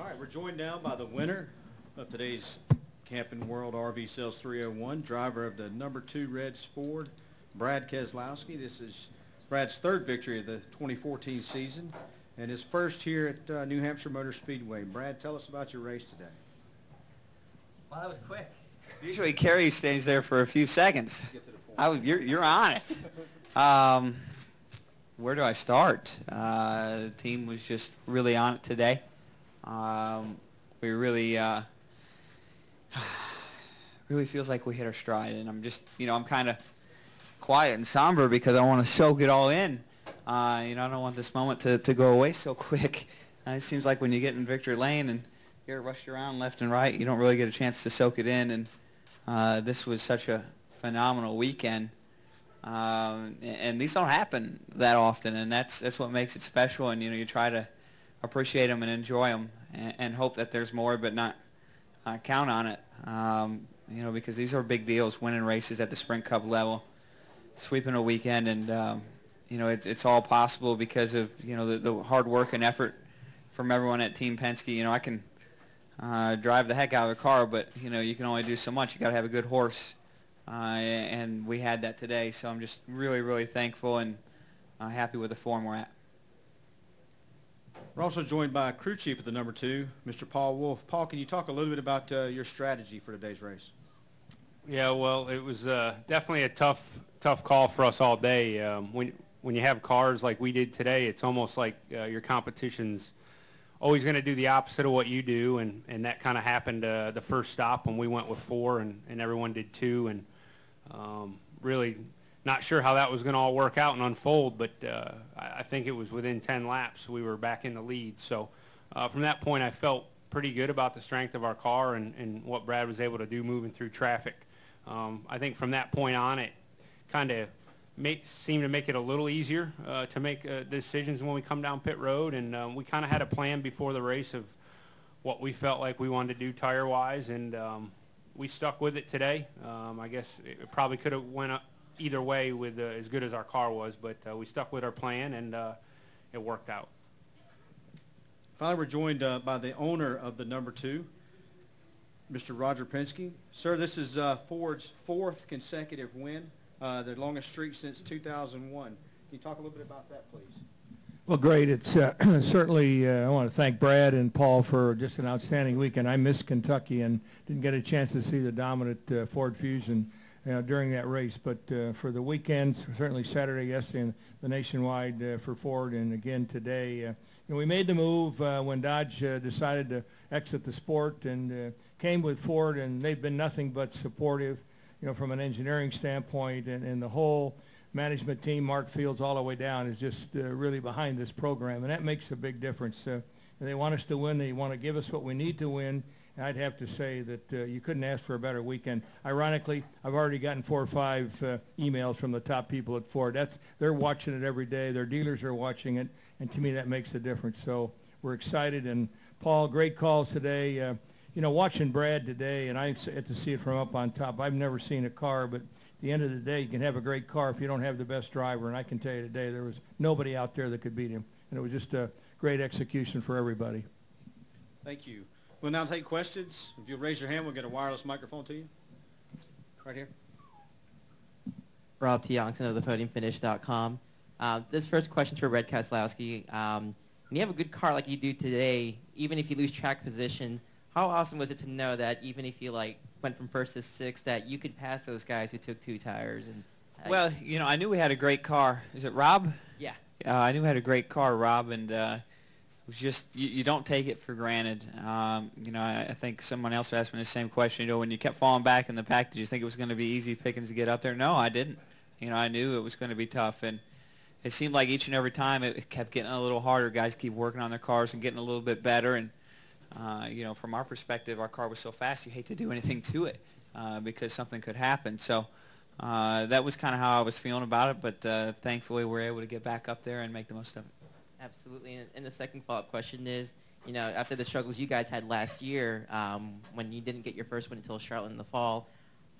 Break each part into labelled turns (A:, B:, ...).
A: right, we're joined now by the winner of today's Camping World RV Sales 301, driver of the number 2 Reds Ford, Brad Keselowski. This is Brad's third victory of the 2014 season and his first here at New Hampshire Motor Speedway. Brad, tell us about your race today.
B: Well, that was quick. Usually Kerry stays there for a few seconds.
A: Get to the point.
B: You're on it. Where do I start? The team was just really on it today. We really really feels like we hit our stride, and I'm just, I'm kind of quiet and somber because I want to soak it all in. I don't want this moment to go away so quick. It seems like when you get in victory lane and you're rushed around left and right, you don't really get a chance to soak it in. And this was such a phenomenal weekend. And these don't happen that often, and that's what makes it special. And you try to appreciate them and enjoy them, and hope that there's more, but not count on it. Because these are big deals, winning races at the Sprint Cup level, sweeping a weekend, and it's all possible because of the hard work and effort from everyone at Team Penske. I can drive the heck out of a car, but you can only do so much. You got to have a good horse. And we had that today, so I'm just really, really thankful and happy with the form we're at.
A: We're also joined by crew chief of the number 2, Mr. Paule Wolfe. Paul, can you talk a little bit about your strategy for today's race?
C: Yeah, well, it was definitely a tough call for us all day. When you have cars like we did today, it's almost like your competition's always going to do the opposite of what you do, and that kind of happened the first stop when we went with 4 and everyone did 2, and really not sure how that was going to all work out and unfold, but I think it was within 10 laps we were back in the lead. So from that point I felt pretty good about the strength of our car and what Brad was able to do moving through traffic. I think from that point on it kind of seemed to make it a little easier to make decisions when we come down pit road, and we kind of had a plan before the race of what we felt like we wanted to do tire-wise, and we stuck with it today. I guess it probably could have went up either way with as good as our car was, but we stuck with our plan, and it worked out.
A: Finally, we're joined by the owner of the number 2, Mr. Roger Penske. Sir, this is Ford's 4th consecutive win, their longest streak since 2001. Can you talk a little bit about that, please?
D: Well, great. It's certainly, I want to thank Brad and Paul for just an outstanding weekend. I missed Kentucky and didn't get a chance to see the dominant Ford Fusion during that race. But for the weekend, certainly Saturday, yesterday, and the nationwide for Ford, and again today, we made the move when Dodge decided to exit the sport, and came with Ford, and they've been nothing but supportive, from an engineering standpoint, and the whole management team, Mark Fields all the way down, is just really behind this program, and that makes a big difference. They want us to win. They want to give us what we need to win. And I'd have to say that you couldn't ask for a better weekend. Ironically, I've already gotten 4 or 5 emails from the top people at Ford. They're watching it every day. Their dealers are watching it, and to me that makes a difference. So we're excited. And Paul, great calls today. Watching Brad today, and I get to see it from up on top. I've never seen a car, but at the end of the day, you can have a great car if you don't have the best driver. And I can tell you today, there was nobody out there that could beat him. And it was just a great execution for everybody.
A: Thank you. We'll now take questions. If you'll raise your hand, we'll get a wireless microphone to you. Right here.
E: Rob T. Youngson of thepodiumfinish.com. This first question is for Red Keselowski. When you have a good car like you do today, even if you lose track position, how awesome was it to know that even if you went from 1st to 6th, that you could pass those guys who took 2 tires? And
B: well, I knew we had a great car. Is it Rob?
E: Yeah.
B: I knew we had a great car, Rob, and it was just you don't take it for granted. I think someone else asked me the same question. When you kept falling back in the pack, did you think it was going to be easy pickings to get up there? No, I didn't. I knew it was going to be tough, and it seemed like each and every time it kept getting a little harder. Guys keep working on their cars and getting a little bit better, and from our perspective, our car was so fast you hate to do anything to it because something could happen. So that was kind of how I was feeling about it, but thankfully we were able to get back up there and make the most of it.
E: Absolutely. And the second follow-up question is, after the struggles you guys had last year when you didn't get your first win until Charlotte in the fall,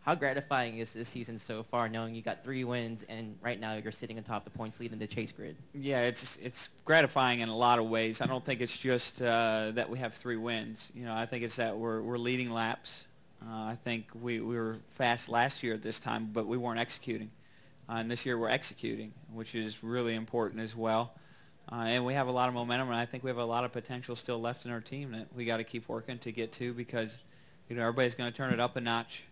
E: How gratifying is this season so far, knowing you got 3 wins and right now you're sitting atop the points lead in the chase grid?
B: Yeah, it's gratifying in a lot of ways. I don't think it's just that we have 3 wins. You know, I think it's that we're leading laps. I think we were fast last year at this time, but we weren't executing. And this year we're executing, which is really important as well. And we have a lot of momentum, and I think we have a lot of potential still left in our team that we got to keep working to get to, because you know everybody's going to turn it up a notch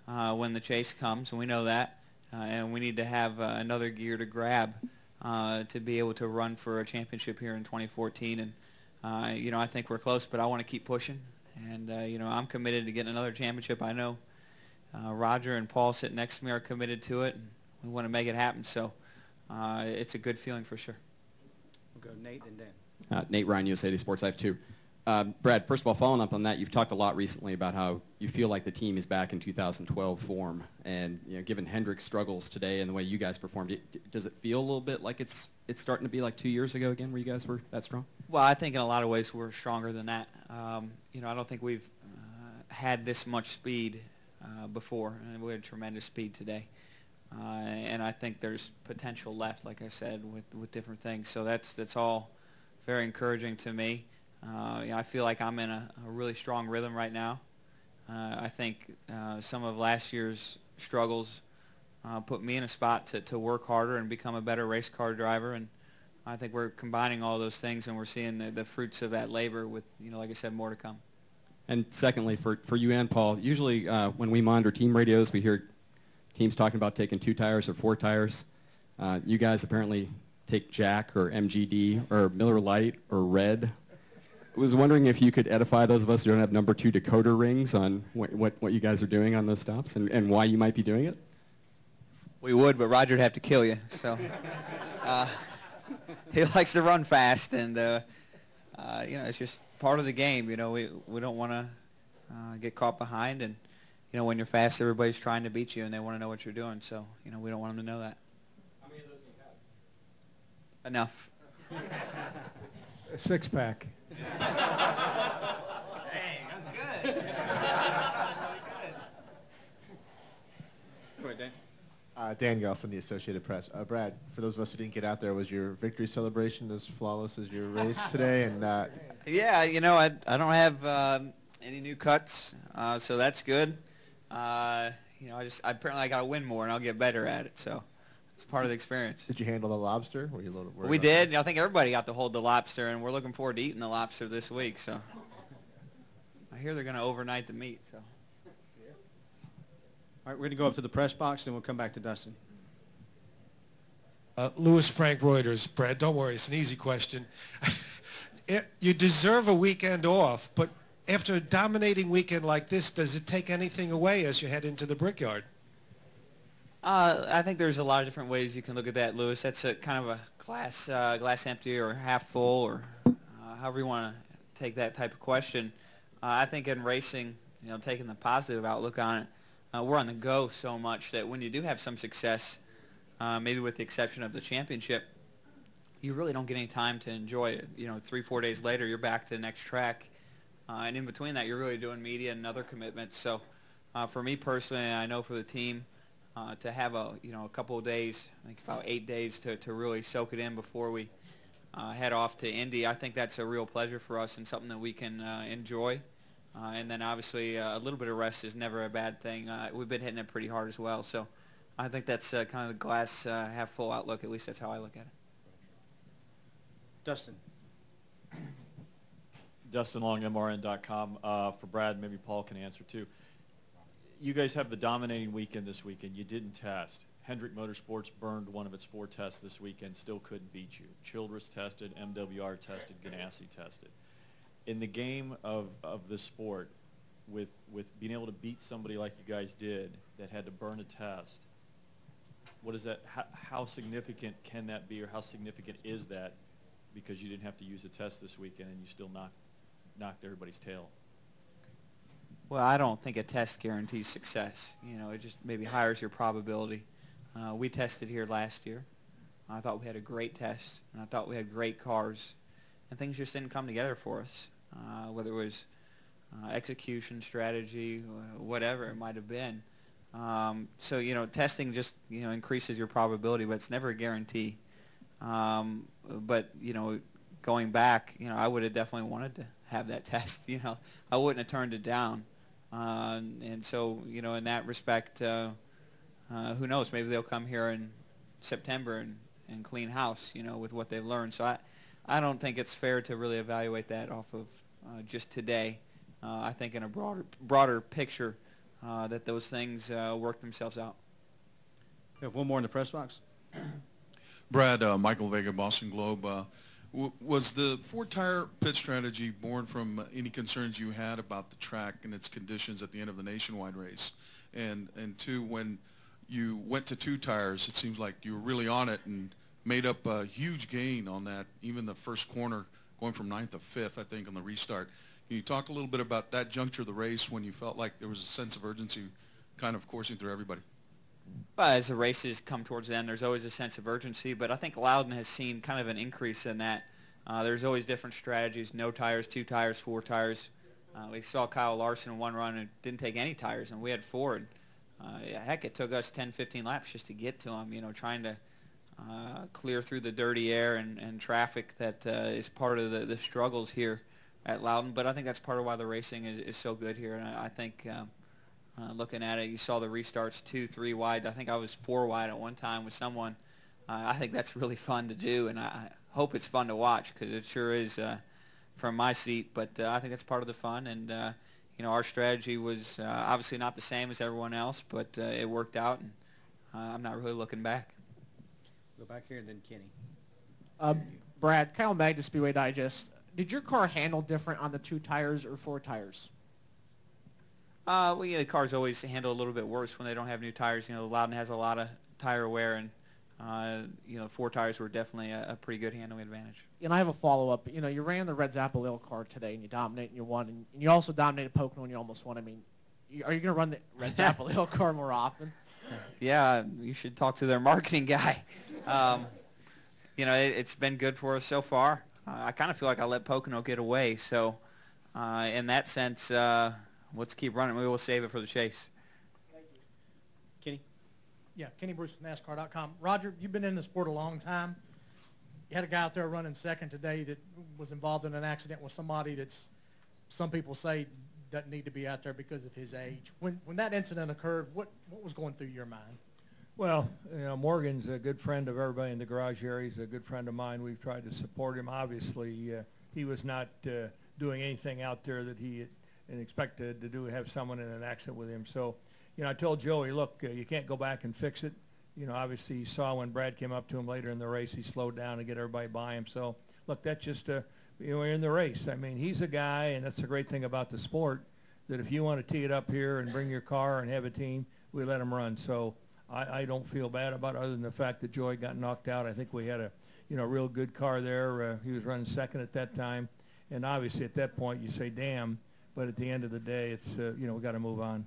B: when the chase comes, and we know that. And we need to have another gear to grab to be able to run for a championship here in 2014. And you know, I think we're close, but I want to keep pushing. And you know, I'm committed to getting another championship. I know Roger and Paul sitting next to me are committed to it, and we want to make it happen. So it's a good feeling for sure.
A: We'll go Nate and Dan.
F: Nate Ryan, USA Today Sports. I have 2. Brad, first of all, following up on that, you've talked a lot recently about how you feel like the team is back in 2012 form, and you know, given Hendrick's struggles today and the way you guys performed, does it feel a little bit like it's starting to be like 2 years ago again, where you guys were that strong?
B: Well, I think in a lot of ways we're stronger than that. You know, I don't think we've had this much speed before, and we had tremendous speed today. And I think there's potential left, like I said, with different things. So that's all very encouraging to me. You know, I feel like I'm in a really strong rhythm right now. I think some of last year's struggles put me in a spot to work harder and become a better race car driver. And I think we're combining all those things, and we're seeing the fruits of that labor with, you know, like I said, more to come.
F: And secondly, for you and Paul, usually when we monitor team radios, we hear teams talking about taking 2 tires or 4 tires. You guys apparently take Jack or MGD or Miller Lite or Red. I was wondering if you could edify those of us who don't have number 2 decoder rings on what you guys are doing on those stops and why you might be doing it.
B: We would, but Roger'd have to kill you. So he likes to run fast, and you know, it's just part of the game. You know, we don't want to get caught behind, and you know, when you're fast, everybody's trying to beat you, and they want to know what you're doing. So you know, we don't want them to know that.
C: How many of those do you have?
B: Enough.
D: A 6-pack.
B: Hey, that's good.
A: Go ahead, Dan.
G: Dan Gelson, the Associated Press. Brad, for those of us who didn't get out there, was your victory celebration as flawless as your race today? And
B: yeah, you know, I don't have any new cuts, so that's good. You know, apparently I got to win more, and I'll get better at it. So it's part of the experience.
G: did you handle the lobster? Were you a little worried?
B: We
G: about
B: did.
G: that?
B: I think everybody got to hold the lobster, and we're looking forward to eating the lobster this week. So I hear they're going to overnight the meat. So.
A: All right, we're going to go up to the press box, and we'll come back to Dustin.
H: Louis Frank Reuters. Brad, don't worry, it's an easy question. You deserve a weekend off, but after a dominating weekend like this, does it take anything away as you head into the Brickyard?
B: I think there's a lot of different ways you can look at that, Louis. That's a kind of a glass empty or half full, or however you want to take that type of question. I think in racing, you know, taking the positive outlook on it, we're on the go so much that when you do have some success, maybe with the exception of the championship, you really don't get any time to enjoy it. You know, 3-4 days later, you're back to the next track. And in between that, you're really doing media and other commitments. So for me personally, and I know for the team, to have a couple of days, I think about 8 days to really soak it in before we head off to Indy, I think that's a real pleasure for us and something that we can enjoy. And then obviously a little bit of rest is never a bad thing. We've been hitting it pretty hard as well. So I think that's kind of the glass half full outlook. At least that's how I look at it.
A: Dustin.
I: Dustin Long, MRN.com. For Brad, maybe Paul can answer too. You guys have the dominating weekend this weekend. You didn't test. Hendrick Motorsports burned one of its 4 tests this weekend, still couldn't beat you. Childress tested, MWR tested, Ganassi tested. In the game of the sport, with being able to beat somebody like you guys did that had to burn a test, what is that? How significant can that be, or how significant is that, because you didn't have to use a test this weekend and you still knocked everybody's tail?
B: Well, I don't think a test guarantees success. You know, it just maybe higher your probability. We tested here last year. I thought we had a great test, and I thought we had great cars, and things just didn't come together for us, whether it was execution, strategy, whatever it might have been. So, testing just, increases your probability, but it's never a guarantee. But, going back, I would have definitely wanted to have that test. I wouldn't have turned it down. And so, in that respect, who knows? Maybe they'll come here in September and clean house, with what they've learned. So I don't think it's fair to really evaluate that off of just today. I think in a broader picture that those things work themselves out.
A: We have one more in the press box.
J: Brad, Michael Vega, Boston Globe. Was the four-tire pit strategy born from any concerns you had about the track and its conditions at the end of the nationwide race? And two, when you went to two tires, it seems like you were really on it and made up a huge gain on that, even the first corner going from 9th to 5th, I think, on the restart. Can you talk a little bit about that juncture of the race when you felt like there was a sense of urgency kind of coursing through everybody?
B: Well, as the races come towards the end, there's always a sense of urgency, but I think Loudon has seen kind of an increase in that. There's always different strategies, no tires, 2 tires, 4 tires. We saw Kyle Larson in one run and didn't take any tires, and we had 4. And, heck, it took us 10, 15 laps just to get to him, trying to clear through the dirty air and traffic that is part of the struggles here at Loudon. But I think that's part of why the racing is so good here, and I think looking at it, you saw the restarts 2, 3 wide. I think I was 4 wide at one time with someone. I think that's really fun to do, and I hope it's fun to watch because it sure is from my seat. But I think that's part of the fun, and our strategy was obviously not the same as everyone else, but it worked out, and I'm not really looking back.
A: Go back here and then Kenny.
K: Brad, Kyle Magda, Speedway Digest. Did your car handle different on the 2 tires or 4 tires?
B: Well, the cars always handle a little bit worse when they don't have new tires. Loudon has a lot of tire wear, and 4 tires were definitely a pretty good handling advantage.
K: And I have a follow-up. You ran the Red Zappalil car today, and you dominated, and you won, and you also dominated Pocono, and you almost won. I mean, are you going to run the Red Zappalil car more often?
B: Yeah, you should talk to their marketing guy. It's been good for us so far. I kind of feel like I let Pocono get away, so in that sense, let's keep running. We will save it for the chase.
A: Kenny?
L: Yeah, Kenny Bruce with NASCAR.com. Roger, you've been in the sport a long time. You had a guy out there running second today that was involved in an accident with somebody that's, some people say, doesn't need to be out there because of his age. When that incident occurred, what was going through your mind?
D: Well, Morgan's a good friend of everybody in the garage area. He's a good friend of mine. We've tried to support him. Obviously, he was not doing anything out there that he expected to do, have someone in an accident with him. So, I told Joey, look, you can't go back and fix it. Obviously, you saw when Brad came up to him later in the race, he slowed down to get everybody by him. So, look, that's just, we're in the race. I mean, he's a guy, and that's the great thing about the sport, that if you want to tee it up here and bring your car and have a team, we let him run. So I don't feel bad about it other than the fact that Joey got knocked out. I think we had a, real good car there. He was running second at that time. And obviously at that point you say, damn, but at the end of the day, it's, we got to move on.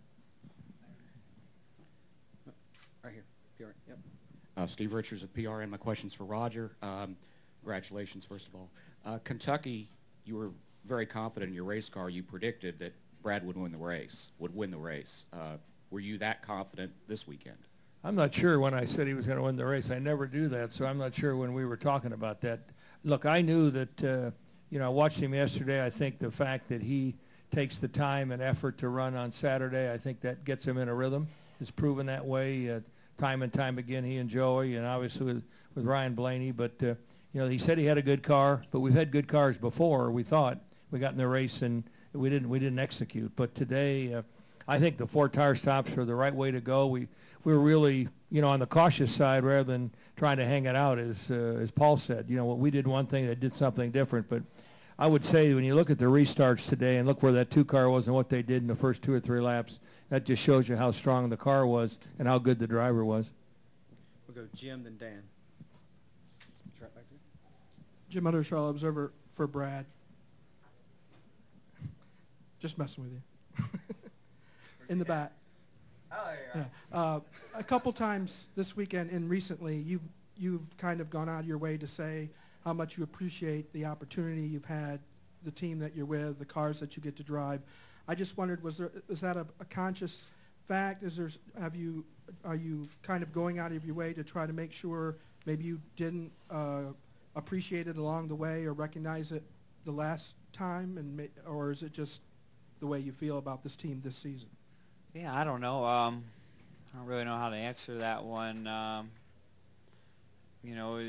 A: Right here, PR. Yep.
M: Steve Richards of PRN. My question's for Roger. Congratulations, first of all. Kentucky, you were very confident in your race car. You predicted that Brad would win the race. Were you that confident this weekend?
D: I'm not sure when I said he was going to win the race. I never do that, so I'm not sure when we were talking about that. Look, I knew that, I watched him yesterday. I think the fact that he takes the time and effort to run on Saturday, I think that gets him in a rhythm. It's proven that way time and time again, he and Joey, and obviously with Ryan Blaney. But, he said he had a good car, but we've had good cars before, we thought. We got in the race and we didn't execute. But today, I think the 4 tire stops are the right way to go. We were really, on the cautious side rather than trying to hang it out, as Paul said. We did one thing that did something different. But I would say when you look at the restarts today and look where that 2 car was and what they did in the first 2 or 3 laps, that just shows you how strong the car was and how good the driver was.
A: We'll go Jim, then Dan. Right back there.
N: Jim Under, Charlotte Observer for Brad. Just messing with you. In the back.
B: Oh, yeah.
N: A couple times this weekend and recently, you've kind of gone out of your way to say how much you appreciate the opportunity you've had, the team that you're with, the cars that you get to drive. I just wondered, was that a conscious fact? Are you kind of going out of your way to try to make sure maybe you didn't appreciate it along the way or recognize it the last time, or is it just the way you feel about this team this season?
B: Yeah, I don't know. I don't really know how to answer that one. You know,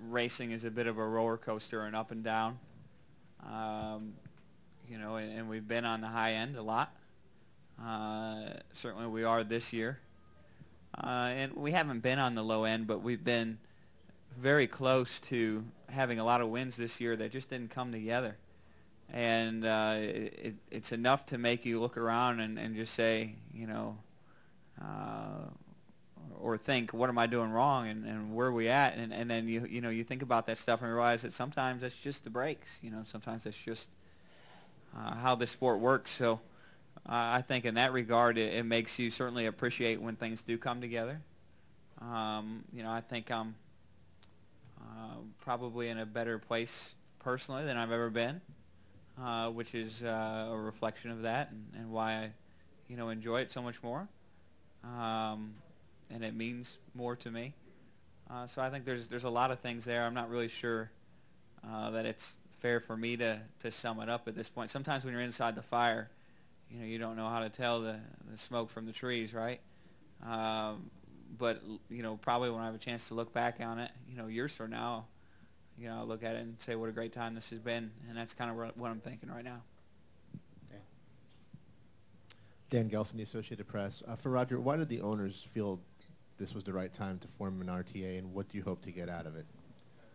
B: racing is a bit of a roller coaster and up and down. You know, and we've been on the high end a lot. Certainly we are this year. And we haven't been on the low end, but we've been very close to having a lot of wins this year that just didn't come together. And it's enough to make you look around and just say, you know, or think, what am I doing wrong, and where are we at? And then you know, you think about that stuff and realize that sometimes that's just the breaks. You know, sometimes that's just how the sport works. So I think in that regard, it makes you certainly appreciate when things do come together. You know, I think I'm probably in a better place personally than I've ever been, which is a reflection of that and why I, you know, enjoy it so much more. And it means more to me. So I think there's a lot of things there. I'm not really sure that it's fair for me to sum it up at this point. Sometimes when you're inside the fire, you know, you don't know how to tell the smoke from the trees, right? But, you know, probably when I have a chance to look back on it, you know, years from now, you know, I'll look at it and say what a great time this has been, and that's kind of what I'm thinking right now.
G: Dan Gelson, the Associated Press. For Roger, why did the owners feel this was the right time to form an RTA, and what do you hope to get out of it?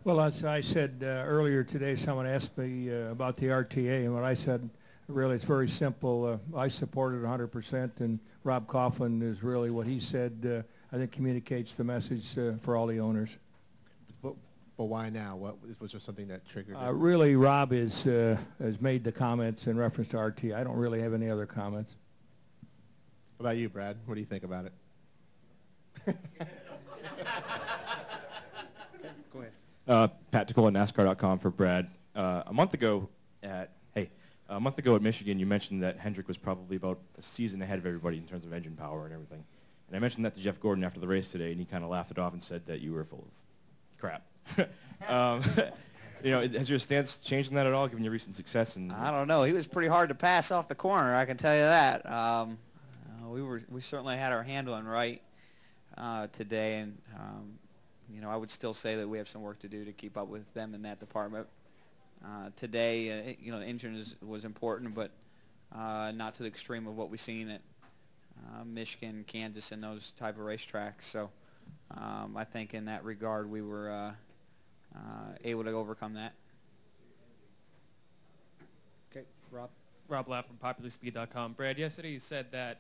D: Well, as I said earlier today, someone asked me about the RTA, and what I said, really, it's very simple. I support it 100%, and Rob Coughlin is really what he said, I think communicates the message for all the owners.
G: But why now? Was there something that triggered it?
D: Really, Rob has made the comments in reference to RTA. I don't really have any other comments.
G: What about you, Brad? What do you think about it?
O: Go ahead. Pat Tickle at NASCAR.com for Brad. A month ago at Michigan, you mentioned that Hendrick was probably about a season ahead of everybody in terms of engine power and everything. And I mentioned that to Jeff Gordon after the race today, and he kind of laughed it off and said that you were full of crap. You know, has your stance changed on that at all, given your recent success? And
B: I don't know. He was pretty hard to pass off the corner, I can tell you that. We certainly had our handling right today, and you know, I would still say that we have some work to do to keep up with them in that department. Today, you know, the engine was important, but not to the extreme of what we've seen at Michigan, Kansas, and those type of racetracks. So I think in that regard, we were able to overcome that.
O: Okay, Rob.
P: Rob Lapp from PopularSpeed.com. Brad, yesterday you said that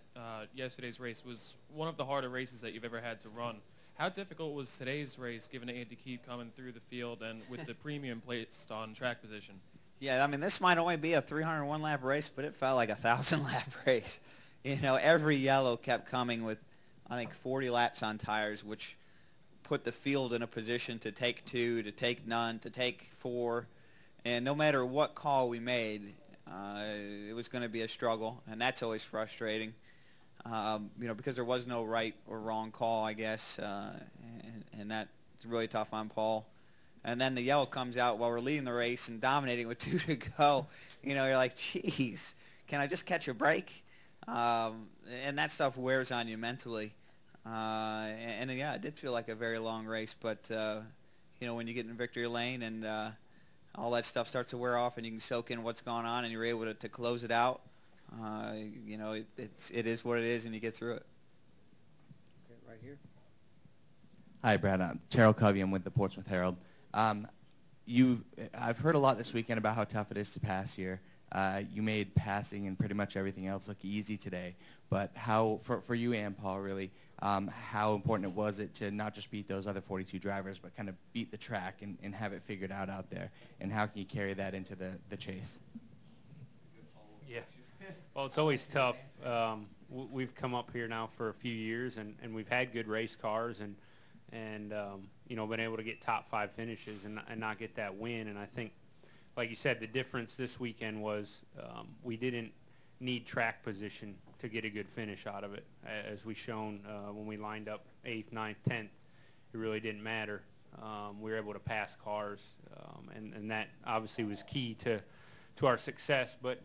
P: yesterday's race was one of the harder races that you've ever had to run. How difficult was today's race, given that you had to keep coming through the field and with the premium placed on track position?
B: Yeah, I mean, this might only be a 301-lap race, but it felt like a 1,000-lap race. You know, every yellow kept coming with, I think, 40 laps on tires, which put the field in a position to take 2, to take none, to take 4. And no matter what call we made, it was going to be a struggle, and that's always frustrating. You know, because there was no right or wrong call, I guess, and that's really tough on Paul. And then the yellow comes out while we're leading the race and dominating with 2 to go. You know, you're like, geez, can I just catch a break? And that stuff wears on you mentally. And yeah, it did feel like a very long race, but you know, when you get in victory lane and all that stuff starts to wear off and you can soak in what's going on and you're able to close it out, you know, it is what it is, and you get through it.
O: Okay, right here.
Q: Hi, Brad. I'm Terrell Covey. I'm with the Portsmouth Herald. I've heard a lot this weekend about how tough it is to pass here. You made passing and pretty much everything else look easy today. But how, for you and Paul, really, how important was it to not just beat those other 42 drivers, but kind of beat the track and have it figured out there? And how can you carry that into the chase?
C: Yeah. Well, it's always tough. We've come up here now for a few years, and we've had good race cars, and you know, been able to get top 5 finishes and not get that win. And I think, like you said, the difference this weekend was we didn't need track position to get a good finish out of it. As we shown when we lined up 8th, 9th, 10th, it really didn't matter. We were able to pass cars, and that obviously was key to our success. But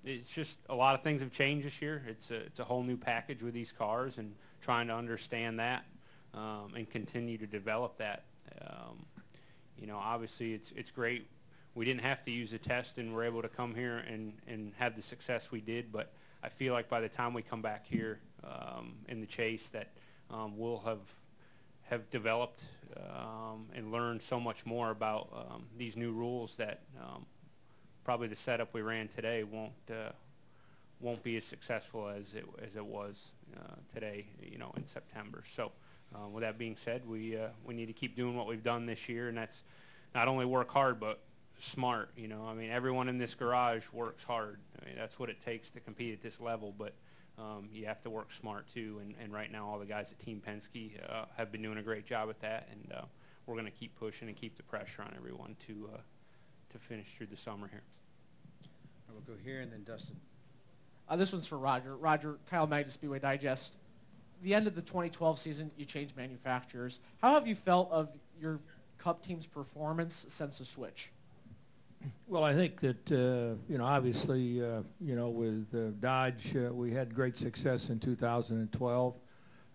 C: it's just a lot of things have changed this year. It's a whole new package with these cars, and trying to understand that and continue to develop that. You know, obviously it's great. We didn't have to use a test, and we're able to come here and have the success we did. But I feel like by the time we come back here in the chase, that we'll have developed and learned so much more about these new rules that probably the setup we ran today won't be as successful as it was today, you know, in September. So with that being said, we need to keep doing what we've done this year, and that's not only work hard but smart. You know, I mean, everyone in this garage works hard. I mean, that's what it takes to compete at this level, but you have to work smart too, and right now all the guys at Team Penske have been doing a great job at that, and we're going to keep pushing and keep the pressure on everyone to finish through the summer here.
A: We'll go here, and then Dustin.
K: This one's for Roger. Roger, Kyle Magda, Speedway Digest. The end of the 2012 season, you changed manufacturers. How have you felt of your Cup team's performance since the switch?
D: Well, I think that, you know, obviously, you know, with Dodge, we had great success in 2012.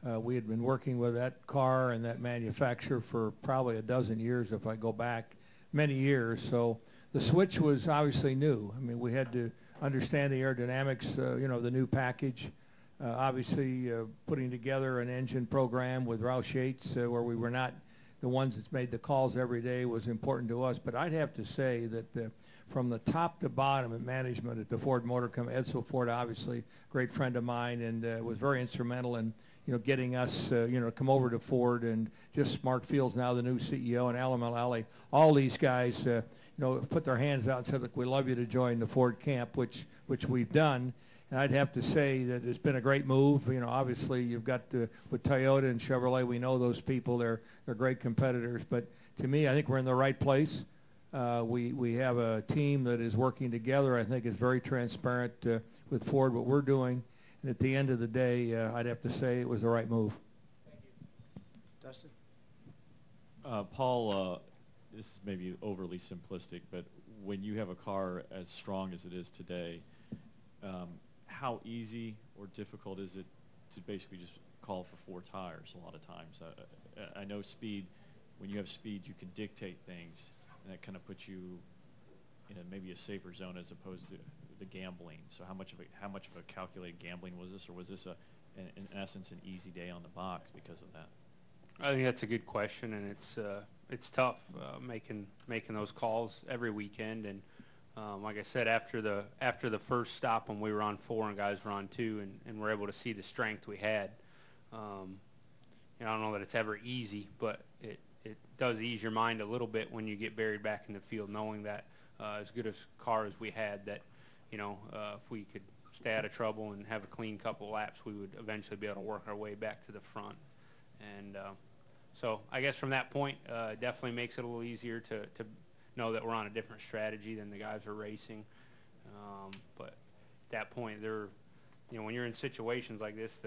D: We had been working with that car and that manufacturer for probably a dozen years, if I go back many years. So the switch was obviously new. I mean, we had to understand the aerodynamics, you know, the new package. Obviously, putting together an engine program with Roush Yates where we were not the ones that made the calls every day was important to us. But I'd have to say that from the top to bottom at management at the Ford Motor Company, Edsel Ford, obviously, great friend of mine, and was very instrumental in, you know, getting us, you know, come over to Ford, and just Mark Fields, now the new CEO, and Alan Mullally, all these guys, you know, put their hands out and said, look, we love you to join the Ford camp, which we've done. And I'd have to say that it's been a great move. You know, obviously you've got with Toyota and Chevrolet, we know those people. They're great competitors. But to me, I think we're in the right place. We have a team that is working together. I think it's very transparent with Ford, what we're doing. And at the end of the day, I'd have to say it was the right move.
A: Thank you. Dustin?
I: Paul, this is maybe overly simplistic, but when you have a car as strong as it is today, how easy or difficult is it to basically just call for 4 tires a lot of times? I know speed, when you have speed, you can dictate things, and that kind of puts you in maybe a safer zone as opposed to the gambling. So how much of a calculated gambling was this, or was this in essence an easy day on the box because of that?
C: I think that's a good question, and it's tough making those calls every weekend. And like I said, after the first stop when we were on 4 and guys were on 2, and we're able to see the strength we had. You know, I don't know that it's ever easy, but it does ease your mind a little bit when you get buried back in the field, knowing that as good a car as we had, that, you know, if we could stay out of trouble and have a clean couple laps, we would eventually be able to work our way back to the front. And so I guess from that point, it definitely makes it a little easier to know that we're on a different strategy than the guys are racing. But at that point, you know, when you're in situations like this,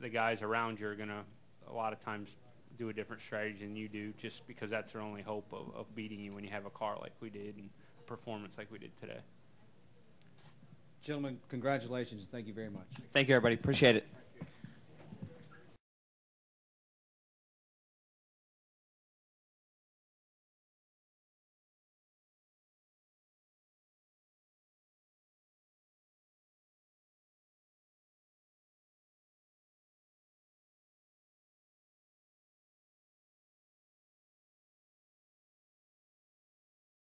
C: the guys around you are going to a lot of times do a different strategy than you do, just because that's their only hope of beating you when you have a car like we did and performance like we did today.
A: Gentlemen, congratulations. Thank you very much.
B: Thank you, everybody. Appreciate it.